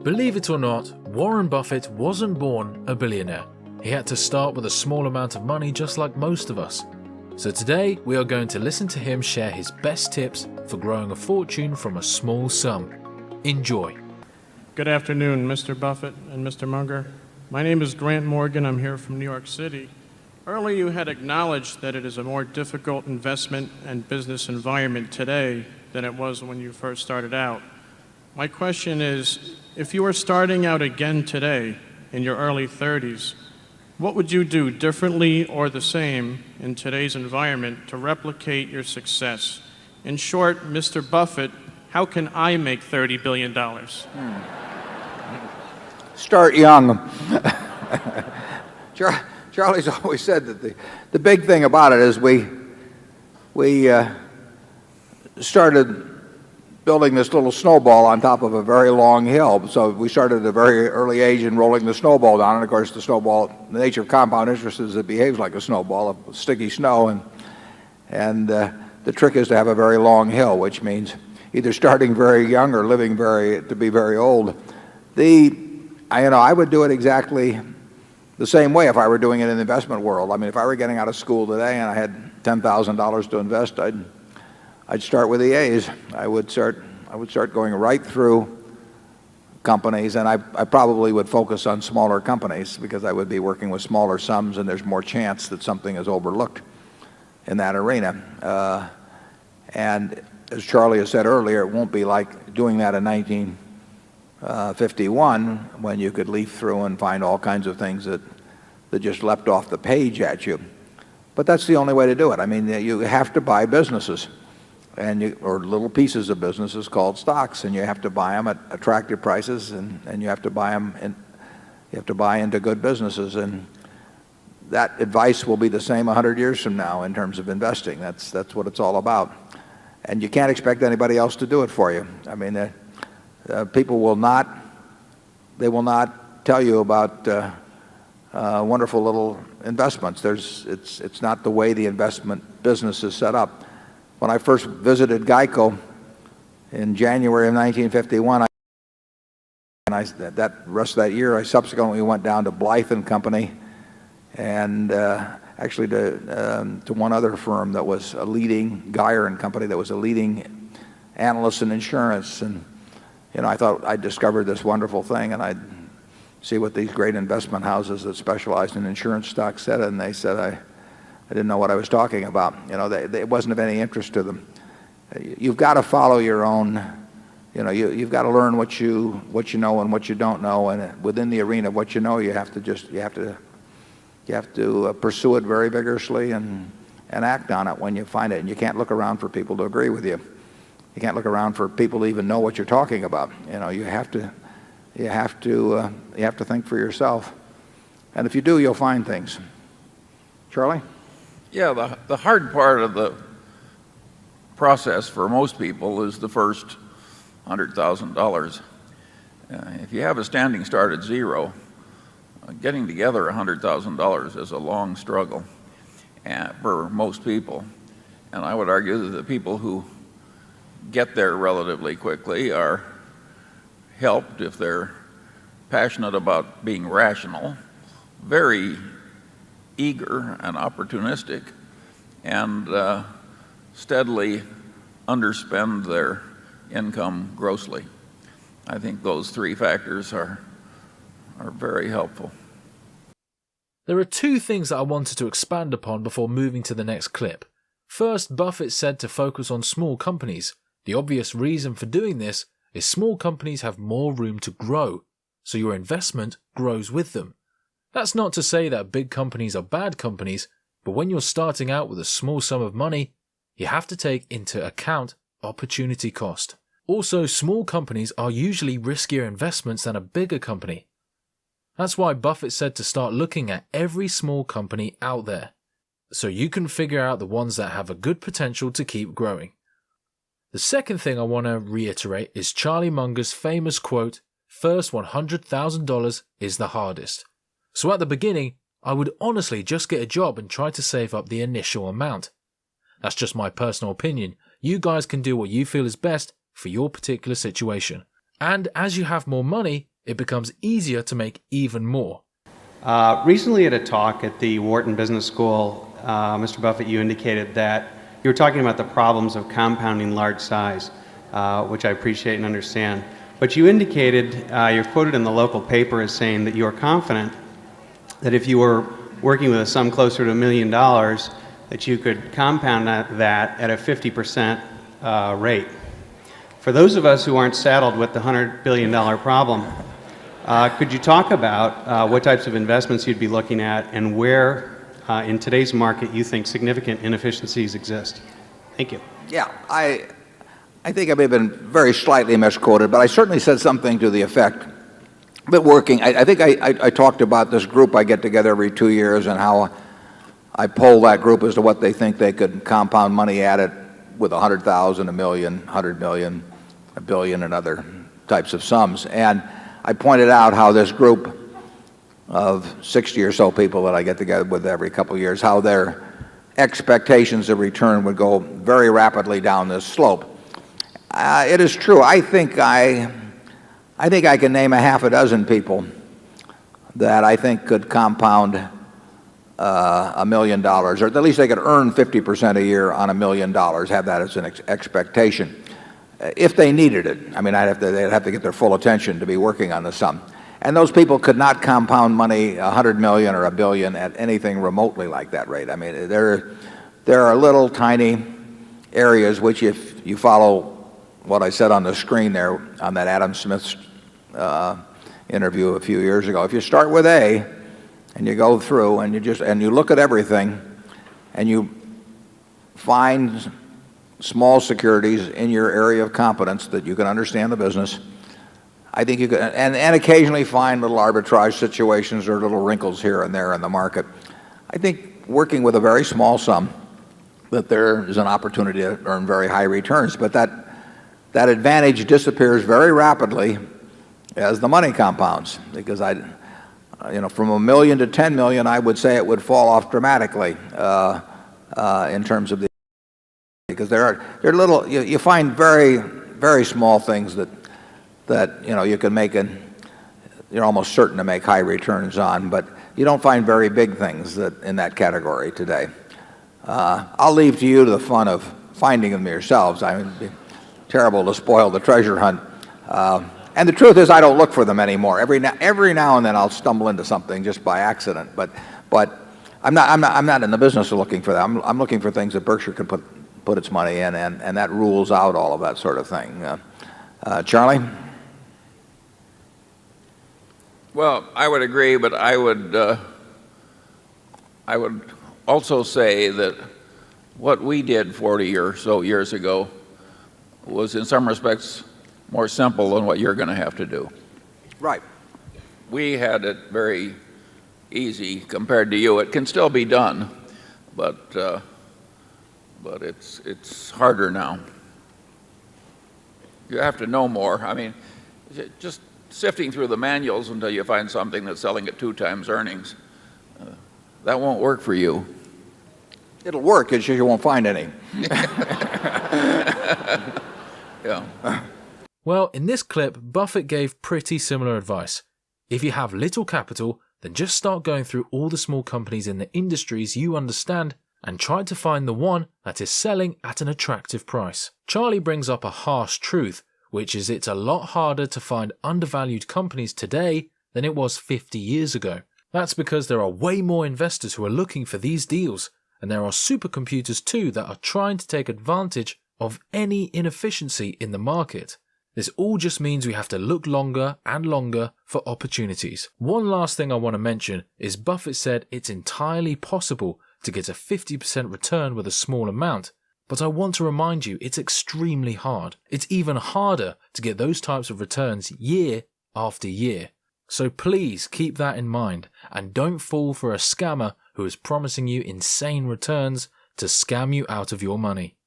Believe it or not, Warren Buffett wasn't born a billionaire. He had to start with a small amount of money just like most of us. So today we are going to listen to him share his best tips for growing a fortune from a small sum. Enjoy. Good afternoon, Mr. Buffett and Mr. Munger. My name is Grant Morgan. I'm here from New York City. Earlier you had acknowledged that it is a more difficult investment and business environment today than it was when you first started out. My question is, if you were starting out again today in your early 30s, what would you do differently or the same in today's environment to replicate your success? In short, Mr. Buffett, how can I make $30 billion? Start young. Charlie's always said that the big thing about it is we started building this little snowball on top of a very long hill. So we started at a very early age in rolling the snowball down. And of course, the snowball, the nature of compound interest is it behaves like a snowball of sticky snow. And the trick is to have a very long hill, which means either starting very young or living to be very old. I would do it exactly the same way if I were doing it in the investment world. I mean, if I were getting out of school today and I had $10,000 to invest, I'd start with the A's. I would start going right through companies, and I probably would focus on smaller companies because I would be working with smaller sums, and there's more chance that something is overlooked in that arena. And as Charlie has said earlier, it won't be like doing that in 1951 when you could leaf through and find all kinds of things that just leapt off the page at you. But that's the only way to do it. I mean, you have to buy businesses or little pieces of businesses called stocks, and you have to buy them at attractive prices, and you have to buy them you have to buy into good businesses. And that advice will be the same 100 years from now in terms of investing. That's what it's all about. And you can't expect anybody else to do it for you. I mean, people will not tell you about wonderful little investments. It's not the way the investment business is set up. When I first visited Geico in January of 1951, that rest of that year, I subsequently went down to Blythe and Company, and actually to one other firm that was a leading, Geyer and Company, that was a leading analyst in insurance. And I thought I'd discovered this wonderful thing, and I'd see what these great investment houses that specialized in insurance stocks said, and they said I didn't know what I was talking about. It wasn't of any interest to them. You've got to follow your own. You've got to learn what you know and what you don't know, and within the arena of what you know, you have to pursue it very vigorously and act on it when you find it. And you can't look around for people to agree with you. You can't look around for people to even know what you're talking about. You have to think for yourself. And if you do, you'll find things. Charlie? Yeah, the hard part of the process for most people is the first $100,000. If you have a standing start at zero, getting together $100,000 is a long struggle for most people. And I would argue that the people who get there relatively quickly are helped if they're passionate about being rational, very eager and opportunistic, and steadily underspend their income grossly. I think those three factors are very helpful. There are two things that I wanted to expand upon before moving to the next clip. First, Buffett said to focus on small companies. The obvious reason for doing this is small companies have more room to grow, so your investment grows with them. That's not to say that big companies are bad companies, but when you're starting out with a small sum of money, you have to take into account opportunity cost. Also, small companies are usually riskier investments than a bigger company. That's why Buffett said to start looking at every small company out there, so you can figure out the ones that have a good potential to keep growing. The second thing I want to reiterate is Charlie Munger's famous quote, "First $100,000 is the hardest." So at the beginning, I would honestly just get a job and try to save up the initial amount. That's just my personal opinion. You guys can do what you feel is best for your particular situation. And as you have more money, it becomes easier to make even more. Recently at a talk at the Wharton Business School, Mr. Buffett, you indicated that you were talking about the problems of compounding large size, which I appreciate and understand. But you indicated, you're quoted in the local paper as saying that you are confident that if you were working with a sum closer to $1 million, that you could compound that at a 50% rate. For those of us who aren't saddled with the $100 billion problem, could you talk about what types of investments you'd be looking at and where in today's market you think significant inefficiencies exist? Thank you. Yeah, I think I may have been very slightly misquoted, but I certainly said something to the effect that working. I think I talked about this group I get together every 2 years and how I poll that group as to what they think they could compound money at it with 100,000, a million, 100 million, a billion, and other types of sums. And I pointed out how this group of 60 or so people that I get together with every couple of years, how their expectations of return would go very rapidly down this slope. It is true. I think I can name a half a dozen people that I think could compound $1 million, or at least they could earn 50% a year on $1 million, have that as an expectation, if they needed it. I mean, they'd have to get their full attention to be working on the sum. And those people could not compound money, 100 million or a billion, at anything remotely like that rate. I mean, there are little tiny areas which, if you follow what I said on the screen there on that Adam Smith's interview a few years ago, if you start with A and you go through and you look at everything and you find small securities in your area of competence that you can understand the business, I think you can, and occasionally find little arbitrage situations or little wrinkles here and there in the market. I think working with a very small sum, that there is an opportunity to earn very high returns, but that advantage disappears very rapidly as the money compounds, because from $1 million to 10 million, I would say it would fall off dramatically in terms of because there are little, you find very, very small things that you can make, and you're almost certain to make high returns on, but you don't find very big things in that category today. I'll leave to you the fun of finding them yourselves. I mean, it'd be terrible to spoil the treasure hunt. And the truth is, I don't look for them anymore. Every now and then I'll stumble into something just by accident, but I'm not in the business of looking for that. I'm looking for things that Berkshire can put its money in, and that rules out all of that sort of thing. Charlie? Well, I would agree, but I would also say that what we did 40 or so years ago was in some respects more simple than what you're going to have to do. Right. We had it very easy compared to you. It can still be done, but it's harder now. You have to know more. I mean, just sifting through the manuals until you find something that's selling at 2 times earnings, that won't work for you. It'll work, it's just you won't find any. Yeah. Well, in this clip, Buffett gave pretty similar advice. If you have little capital, then just start going through all the small companies in the industries you understand and try to find the one that is selling at an attractive price. Charlie brings up a harsh truth, which is it's a lot harder to find undervalued companies today than it was 50 years ago. That's because there are way more investors who are looking for these deals, and there are supercomputers too that are trying to take advantage of any inefficiency in the market. This all just means we have to look longer and longer for opportunities. One last thing I want to mention is Buffett said it's entirely possible to get a 50% return with a small amount, but I want to remind you it's extremely hard. It's even harder to get those types of returns year after year. So please keep that in mind and don't fall for a scammer who is promising you insane returns to scam you out of your money.